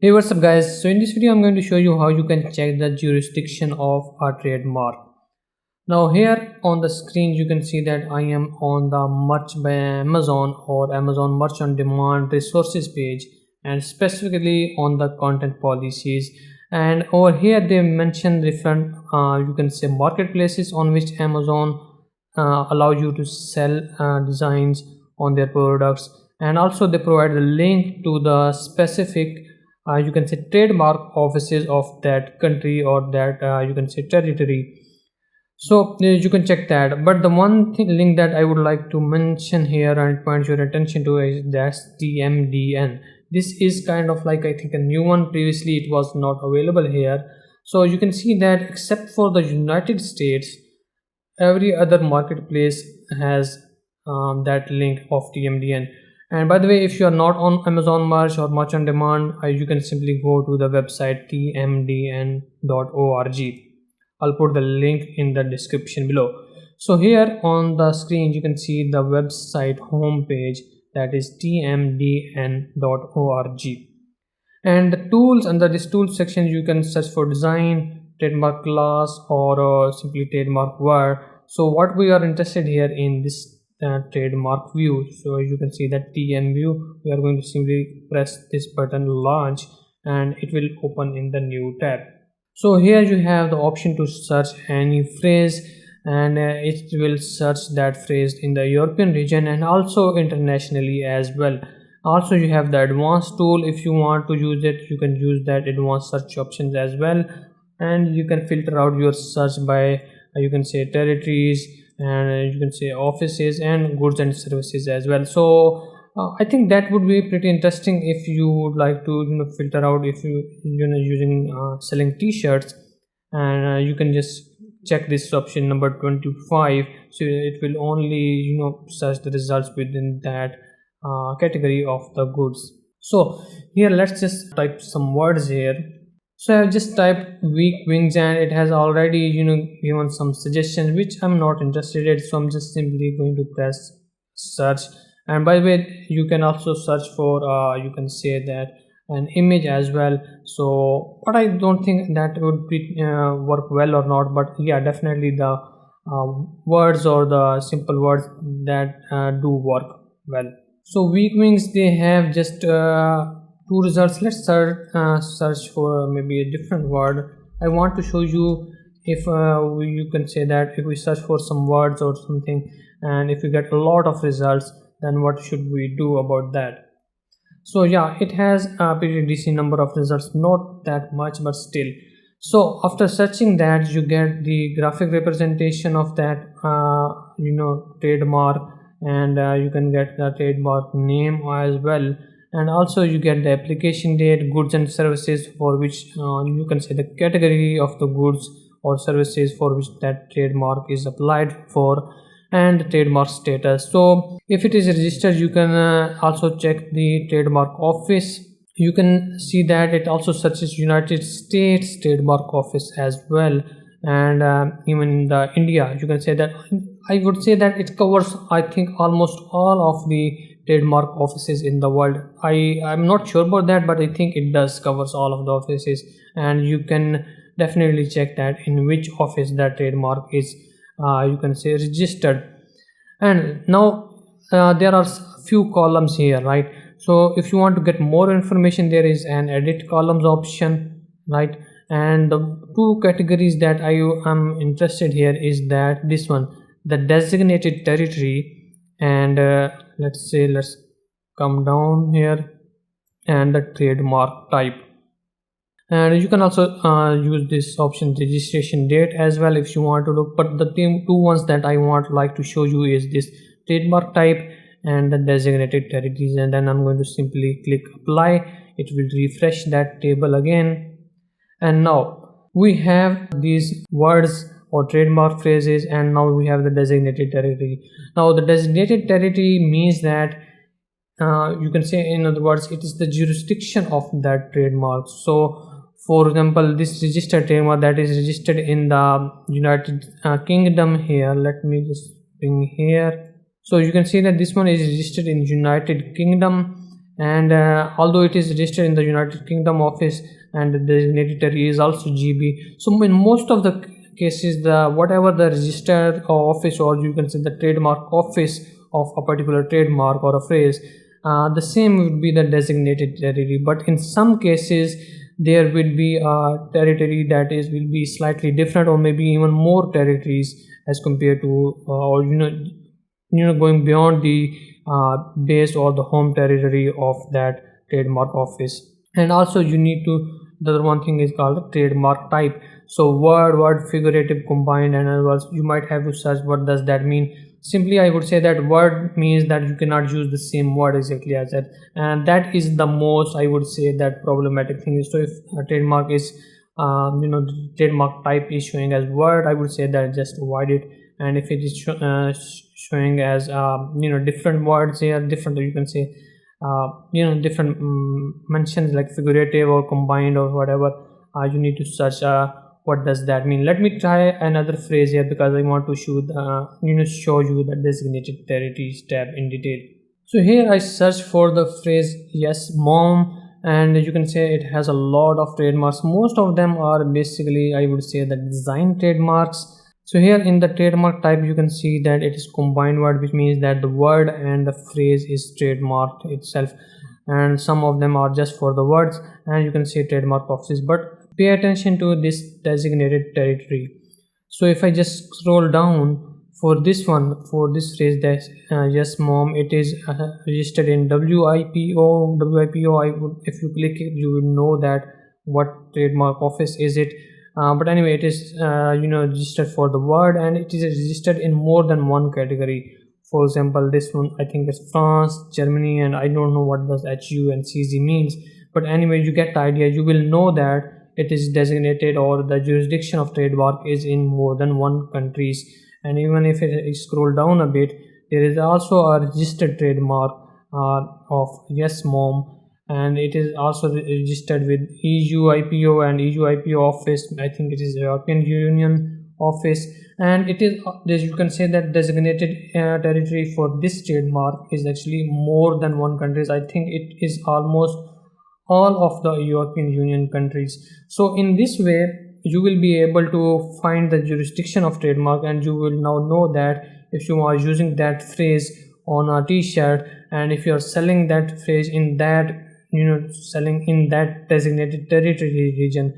Hey, what's up guys? So in this video I'm going to show you how you can check the jurisdiction of a trademark. Now here on the screen you can see that I am on the Merch by Amazon or Amazon Merch on Demand resources page, and specifically on the content policies. And over here they mention different you can say marketplaces on which Amazon allow you to sell designs on their products, and also they provide a link to the specific you can say trademark offices of that country or that you can say territory. So you can check that, but the one link that I would like to mention here and point your attention to is that TMDN. This is kind of like, I think, a new one. Previously it was not available here. So you can see that except for the United States, every other marketplace has that link of TMDN. And by the way, if you are not on Amazon Merch or Merch on Demand, you can simply go to the website tmdn.org. I'll put the link in the description below. So here on the screen you can see the website homepage, that is tmdn.org. And the tools, under this tools section you can search for design, trademark class, or simply trademark word. So what we are interested here in this trademark view. So you can see that TM view, we are going to simply press this button launch and it will open in the new tab. So here you have the option to search any phrase, and it will search that phrase in the European region and also internationally as well. Also you have the advanced tool. If you want to use it, you can use that advanced search options as well, and you can filter out your search by you can say territories, and you can say offices and goods and services as well. So I think that would be pretty interesting if you would like to filter out, if you using selling t-shirts, and you can just check this option number 25. So it will only search the results within that category of the goods. So here let's just type some words here. So I've just typed weak wings and it has already given some suggestions which I'm not interested in, so I'm just simply going to press search. And by the way, you can also search for you can say that an image as well. So but I don't think that would be work well or not, but yeah, definitely the words or the simple words that do work well. So weak wings, they have just two results. Let's search for maybe a different word. I want to show you if you can say that if we search for some words or something, and if we get a lot of results, then what should we do about that? So yeah, it has a pretty decent number of results, not that much, but still. So after searching that, you get the graphic representation of that trademark, and you can get the trademark name as well, and also you get the application date, goods and services for which you can say the category of the goods or services for which that trademark is applied for, and the trademark status. So if it is registered, you can also check the trademark office. You can see that it also searches United States trademark office as well, and even in the India. You can say that I would say that it covers, I think, almost all of the trademark offices in the world. I'm not sure about that, but I think it does covers all of the offices, and you can definitely check that in which office that trademark is you can say registered. And now there are few columns here, right? So if you want to get more information, there is an edit columns option, right? And the two categories that I am interested here is that this one, the designated territory, and let's come down here, and the trademark type. And you can also use this option registration date as well if you want to look, but the two ones that I like to show you is this trademark type and the designated territories. And then I'm going to simply click apply. It will refresh that table again, and now we have these words or trademark phrases, and now we have the designated territory. Now the designated territory means that you can say, in other words, it is the jurisdiction of that trademark. So for example, this registered trademark that is registered in the United Kingdom here, let me just bring here. So you can see that this one is registered in United Kingdom, and although it is registered in the United Kingdom office and the designated territory is also GB. So in most of the cases, the whatever the registered office, or you can say the trademark office of a particular trademark or a phrase, the same would be the designated territory. But in some cases there will be a territory that will be slightly different, or maybe even more territories as compared to or going beyond the base or the home territory of that trademark office. And also you need to, the other one thing is called the trademark type. So word, figurative, combined, and others. You might have to search what does that mean. Simply I would say that word means that you cannot use the same word exactly as that, and that is the most, I would say, that problematic thing is. So if a trademark is the trademark type is showing as word, I would say that just avoid it. And if it is showing as different words here, different, you can say different mentions like figurative or combined or whatever, you need to search what does that mean. Let me try another phrase here because I want to show you the designated territories tab in detail. So here I search for the phrase yes mom, and you can say it has a lot of trademarks. Most of them are basically, I would say, the design trademarks. So here in the trademark type you can see that it is combined word, which means that the word and the phrase is trademarked itself, and some of them are just for the words, and you can see trademark offices. But pay attention to this designated territory. So if I just scroll down for this one, for this phrase, that yes mom, it is registered in WIPO. If you click it, you will know that what trademark office is it. But anyway, it is registered for the word, and it is registered in more than one category. For example, this one I think it's France, Germany, and I don't know what does HU and CZ means, but anyway, you get the idea. You will know that it is designated, or the jurisdiction of trademark is in more than one countries. And even if I scroll down a bit, there is also a registered trademark of yes mom, and it is also registered with EU IPO and EU IPO office. I think it is European Union office, and it is, you can say that designated territory for this trademark is actually more than one countries. I think it is almost all of the European Union countries. So in this way you will be able to find the jurisdiction of trademark, and you will now know that if you are using that phrase on a t-shirt, and if you are selling that phrase in that selling in that designated territory region,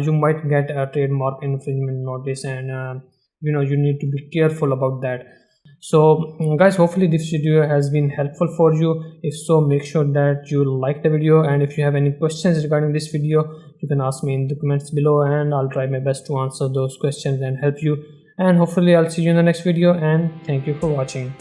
you might get a trademark infringement notice, and you need to be careful about that. So guys, hopefully this video has been helpful for you. If so, make sure that you like the video, and if you have any questions regarding this video, you can ask me in the comments below, and I'll try my best to answer those questions and help you. And hopefully I'll see you in the next video, and thank you for watching.